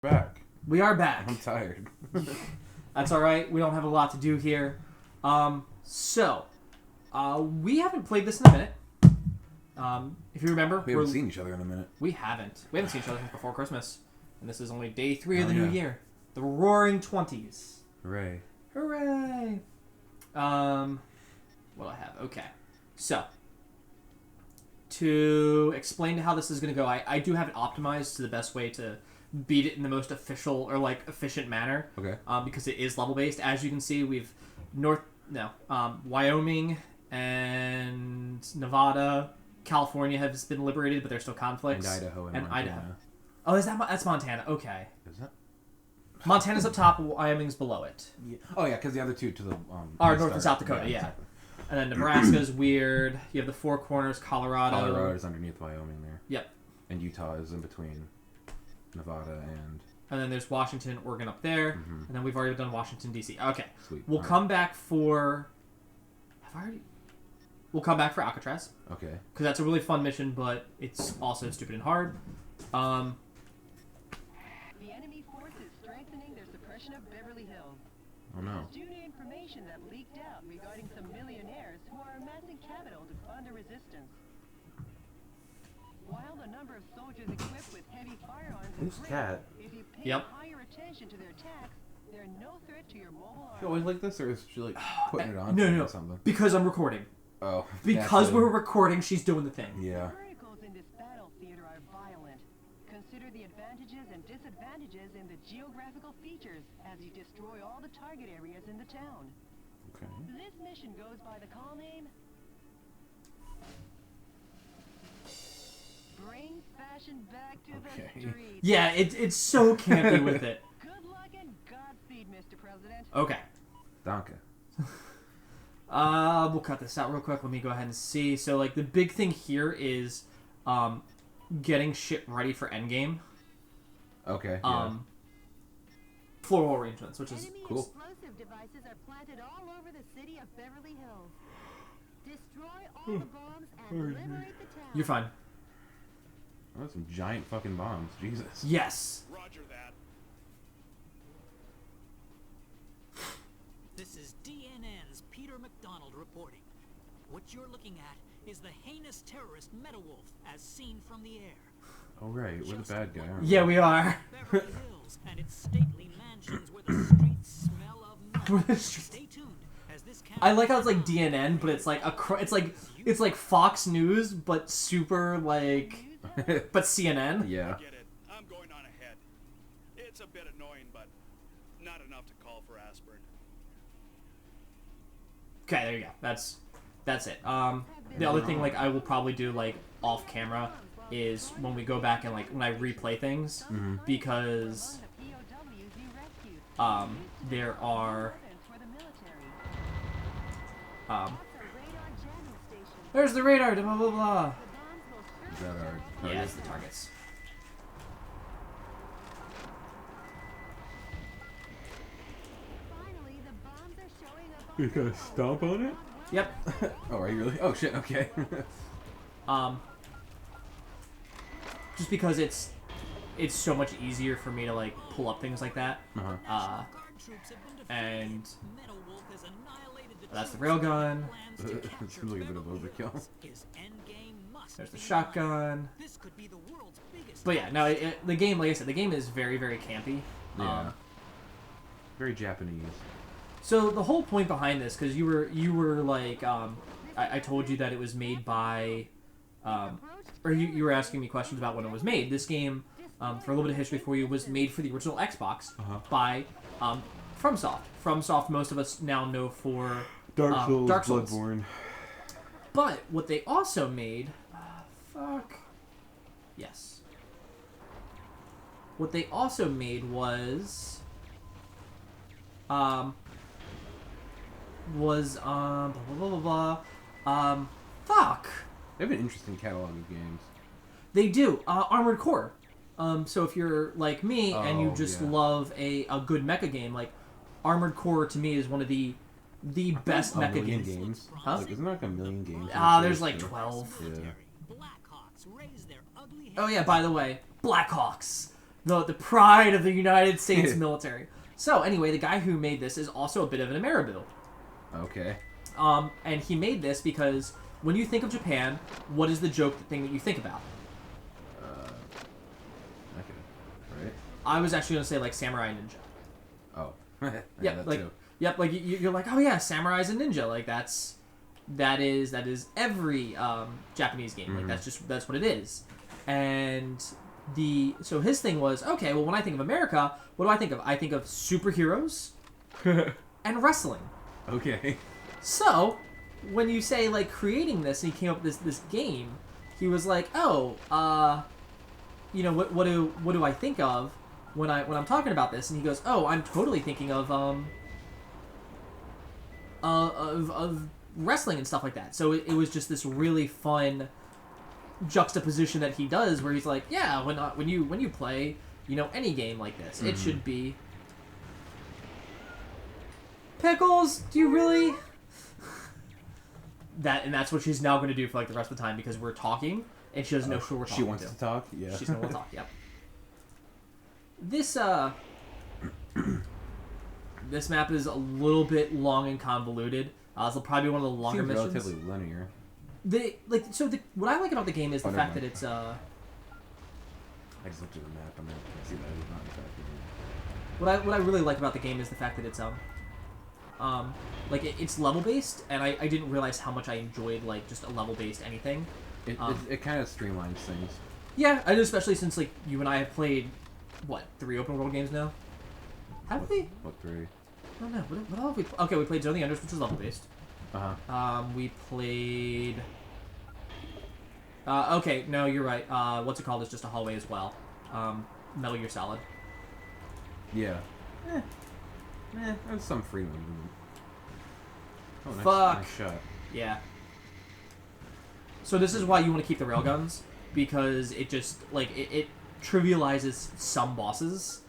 Back. We are back. I'm tired. That's alright. We don't have a lot to do here. We haven't played this in a minute. If you remember... We haven't seen each other in a minute. We haven't. We haven't seen each other since before Christmas. And this is only day 3 of the new year. The Roaring 20s. Hooray. Hooray! What do I have? Okay. So, to explain how this is going to go, I do have it optimized to the best way to beat it in the most official or efficient manner. Okay. Because it is level based. As you can see, we've Wyoming and Nevada, California has been liberated, but there's still conflicts. And Idaho and Montana. Idaho. Oh, that's Montana? Okay. Is that? Montana's up top, Wyoming's below it. Yeah. Oh yeah, because the other two to the are North and South Dakota. Yeah. Exactly. And then Nebraska's weird. You have the Four Corners, Colorado. Colorado's underneath Wyoming there. Yep. And Utah is in between Nevada and... And then there's Washington, Oregon up there. Mm-hmm. And then we've already done Washington, D.C. Okay. Sweet. We'll come back for... We'll come back for Alcatraz. Okay. Because that's a really fun mission, but it's also stupid and hard. The enemy force is strengthening their suppression of Beverly Hills. Oh no. Due to information that leaked out regarding some millionaires who are amassing capital to fund a resistance. While the number of soldiers equipped with heavy firearms is great, cat? if you pay higher attention to their attacks, they're no threat to your mobile army. You always like this, or is she like putting it on? No. Or something? Because I'm recording. Oh. Because we're recording, she's doing the thing. Yeah. The verticals in this battle theater are violent. Consider the advantages and disadvantages in the geographical features as you destroy all the target areas in the town. Okay. This mission goes by the call name Bring Fashion Back to the Streets. Yeah, it's so campy with it. Good luck and Godspeed, Mr. President. Okay. Danke. We'll cut this out real quick. Let me go ahead and see. So, the big thing here is getting shit ready for endgame. Okay, yeah. Floral arrangements, which is Enemy cool. explosive devices are planted all over the city of Beverly Hills. Destroy all the bombs and liberate the town. You're fine. Oh, some giant fucking bombs. Jesus. Yes. Roger that. This is DNN's Peter McDonald reporting. What you're looking at is the heinous terrorist Metawolf as seen from the air. Oh, right. We're the bad guy, aren't we? Yeah, we are. Beverly Hills and its stately mansions where the streets smell of meth. Stay tuned as this I like how it's like DNN, but it's like it's like Fox News, but super but CNN. Yeah. Get it. I'm going on ahead. It's a bit annoying, but not enough to call for aspirin. Okay, there you go. That's it. The other thing I will probably do off camera is when we go back and when I replay things, because there are there's the radar, blah blah blah. Is that our Yeah, it's the targets. Finally, the bombs are showing up You gotta stomp on it? Yep. Oh, are you really? Oh, shit, okay. Just because it's so much easier for me to pull up things like that. Uh-huh. And that's the railgun. It seems like a bit of overkill. There's the shotgun. But yeah, no, the game, like I said, the game is very, very campy. Yeah. Very Japanese. So the whole point behind this, because you were I told you that it was made by, or you were asking me questions about when it was made. This game, for a little bit of history for you, was made for the original Xbox by FromSoft. FromSoft, most of us now know for Dark Souls, Dark Souls. Bloodborne. But what they also made, yes. What they also made was blah blah blah blah. They have an interesting catalog of games. They do. Armored Core. So if you're like me and you just yeah. love a good mecha game, Armored Core to me is one of the best mecha games. Huh? Isn't there a million games? There's 12. Yeah. Blackhawks raise their ugly Oh yeah, by the way, Blackhawks. the pride of the United States military. So anyway, the guy who made this is also a bit of an Ameribu. Okay. And he made this because when you think of Japan, what is the joke thing that you think about? Okay. Right. I was actually going to say like samurai ninja. Oh. Yeah, that like too. yep, like you're like, oh yeah, samurais and ninja, like that is every Japanese game, like that's what it is. And so his thing was, okay, well when I think of America, what do I think of? I think of superheroes and wrestling. Okay. So when you say like creating this, and he came up with this game, he was like, oh, you know, what do I think of when I'm talking about this? And he goes, oh, I'm totally thinking of wrestling and stuff like that. So it was just this really fun juxtaposition that he does, where he's like, yeah, when you play, you know, any game like this, it should be Pickles. Do you really? That's what she's now going to do for like the rest of the time, because we're talking and she doesn't know who we're talking to. She wants to talk. Yeah. She's going to talk. Yep. This this map is a little bit long and convoluted. This will probably be one of the longer Seems missions. relatively linear. What I like about the game is the fact that it's I just looked at the map and I can see that it's not in fact. what I really like about the game is the fact that it's it's level based, and I didn't realize how much I enjoyed like just a level based anything. It kind of streamlines things. Yeah, I do, especially since like you and I have played 3 open world games now. Have we? What 3? I don't know. What all have we? Okay, we played Zone of the Enders, which is level based. We played. Okay, no, you're right. What's it called? It's just a hallway as well. Metal Gear Solid. Yeah. There's some free movement. Oh, nice, Fuck. nice shot. Yeah. So this is why you want to keep the railguns, because it just it trivializes some bosses,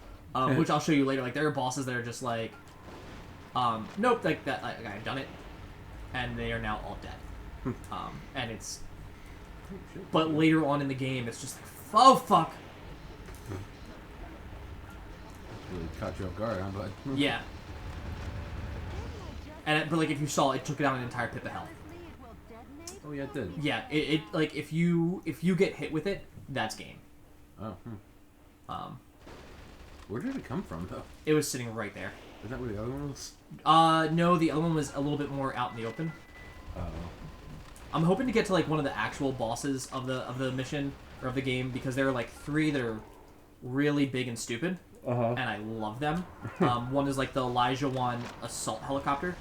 which I'll show you later. Like there are bosses that are just like, nope, like that. Like, I've done it, and they are now all dead. And it's. But later on in the game, it's just like, oh fuck. Really caught you off guard, huh, bud? Yeah. But like if you saw, it took down an entire pip of health. Oh yeah, it did. Yeah, it like if you get hit with it, that's game. Oh. Where did it come from though? It was sitting right there. Is that where the other one was? No, the other one was a little bit more out in the open. Oh. I'm hoping to get to like one of the actual bosses of the mission or of the game, because there are like 3 that are really big and stupid, and I love them. One is like the Elijah 1 assault helicopter,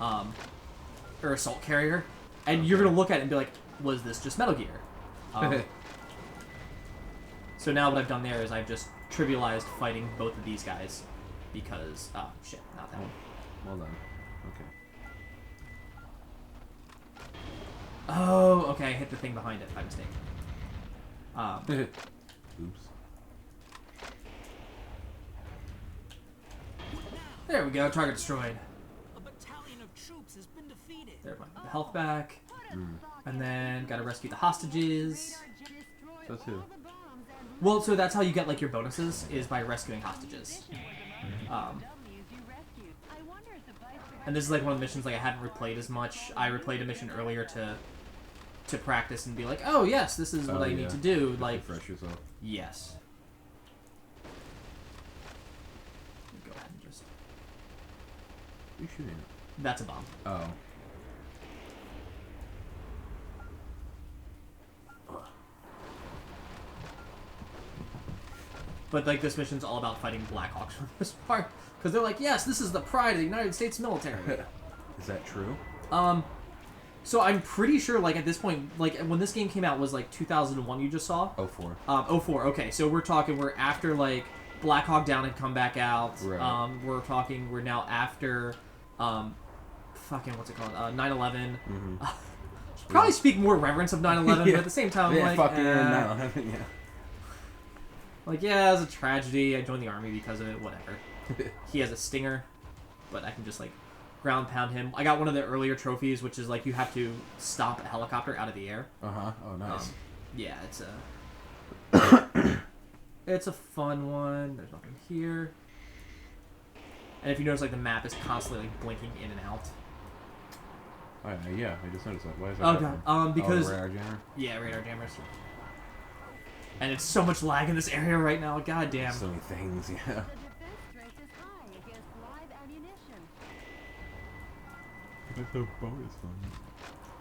or assault carrier, and you're gonna look at it and be like, was this just Metal Gear? So now what I've done there is I've just trivialized fighting both of these guys, because shit, not that one. Well done. Okay. Oh, okay, I hit the thing behind it by mistake. Oops. There we go, target destroyed. A battalion of troops has been defeated. There, the health back. And then gotta rescue the hostages. So too. Well, so that's how you get like your bonuses, is by rescuing hostages. And this is like one of the missions like I haven't replayed as much. I replayed a mission earlier to practice and be like, oh yes, this is what I need to do. Like, refresh yourself. Yes. Go ahead and just. What are you shooting at? That's a bomb. Oh. But like this mission's all about fighting Blackhawks for this part, because they're like, yes, this is the pride of the United States military. Is that true? So I'm pretty sure, like at this point, like when this game came out was like 2001. You just saw. 04. 04. Okay, so we're after like Black Hawk Down had come back out. Right. We're now after, fucking what's it called? 9/11. Probably speak more reverence of 9/11, but at the same time, yeah, like, fucking 9/11. Yeah. Like, yeah, it was a tragedy. I joined the army because of it. Whatever. He has a stinger, but I can just like ground pound him. I got one of the earlier trophies, which is like you have to stop a helicopter out of the air. Oh, nice. Yeah, it's a. It's a fun one. There's nothing here. And if you notice, like, the map is constantly, like, blinking in and out. Oh, yeah, I just noticed that. Why is that Oh, happening? God. Because... radar jammer? Yeah, radar jammers. And it's so much lag in this area right now. God damn. So many things, yeah. The defense strength is high against live ammunition. That's the bonus one.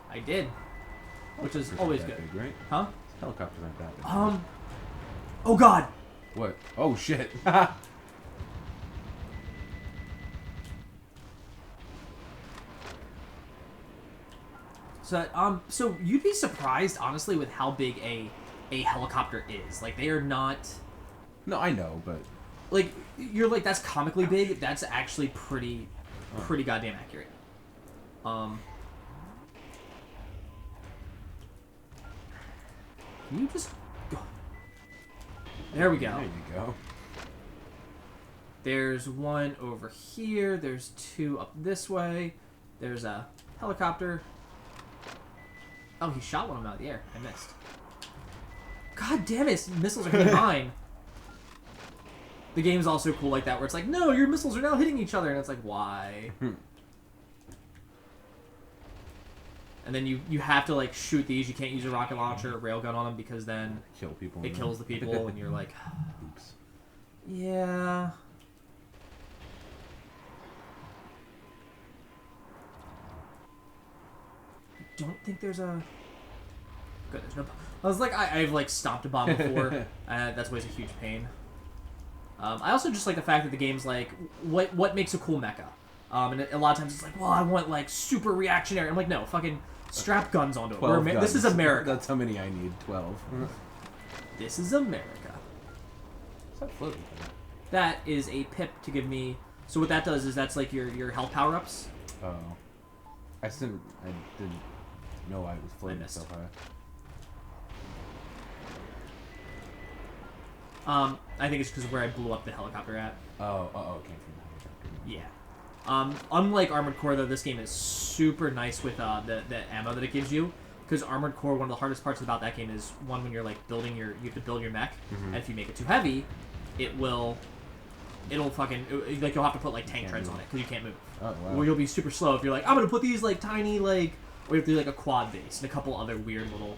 I did. Which is always good. Big, right? Huh? Helicopters aren't that big. Oh, God. What? Oh, shit. So you'd be surprised, honestly, with how big a helicopter is. Like, they are not... No, I know, but... Like, you're like, that's comically big. That's actually pretty goddamn accurate. Can you just go? There we go. There you go. There's one over here. There's two up this way. There's a helicopter. Oh, he shot one of them out of the air. I missed. God damn it, missiles are hitting mine. The game's also cool like that, where it's like, no, your missiles are now hitting each other. And it's like, why? And then you have to, like, shoot these. You can't use a rocket launcher or railgun on them because then Kill people. it kills the people. And you're like, Oops. yeah. I don't think there's a... Good, there's no... I was like, I've, like, stopped a bomb before. That's always a huge pain. I also just like the fact that the game's like, what makes a cool mecha? And a lot of times it's like, well, I want, like, super reactionary. I'm like, no, fucking strap guns onto it. 12 This is guns. America. That's how many I need. 12. This is America. What's that floating thing? That is a pip to give me... So what that does is that's, like, your health power-ups. Oh. I didn't know I was floating missed. so high. I think it's because of where I blew up the helicopter at. Oh, it came from the helicopter. Yeah. Unlike Armored Core, though, this game is super nice with the ammo that it gives you. Because Armored Core, one of the hardest parts about that game is, one, when you're, like, you have to build your mech, and if you make it too heavy, it'll fucking, like, you'll have to put, like, tank treads on it, because you can't move. Oh, wow. Or you'll be super slow if you're like, I'm gonna put these, like, tiny, like, or you have to do, like, a quad base, and a couple other weird little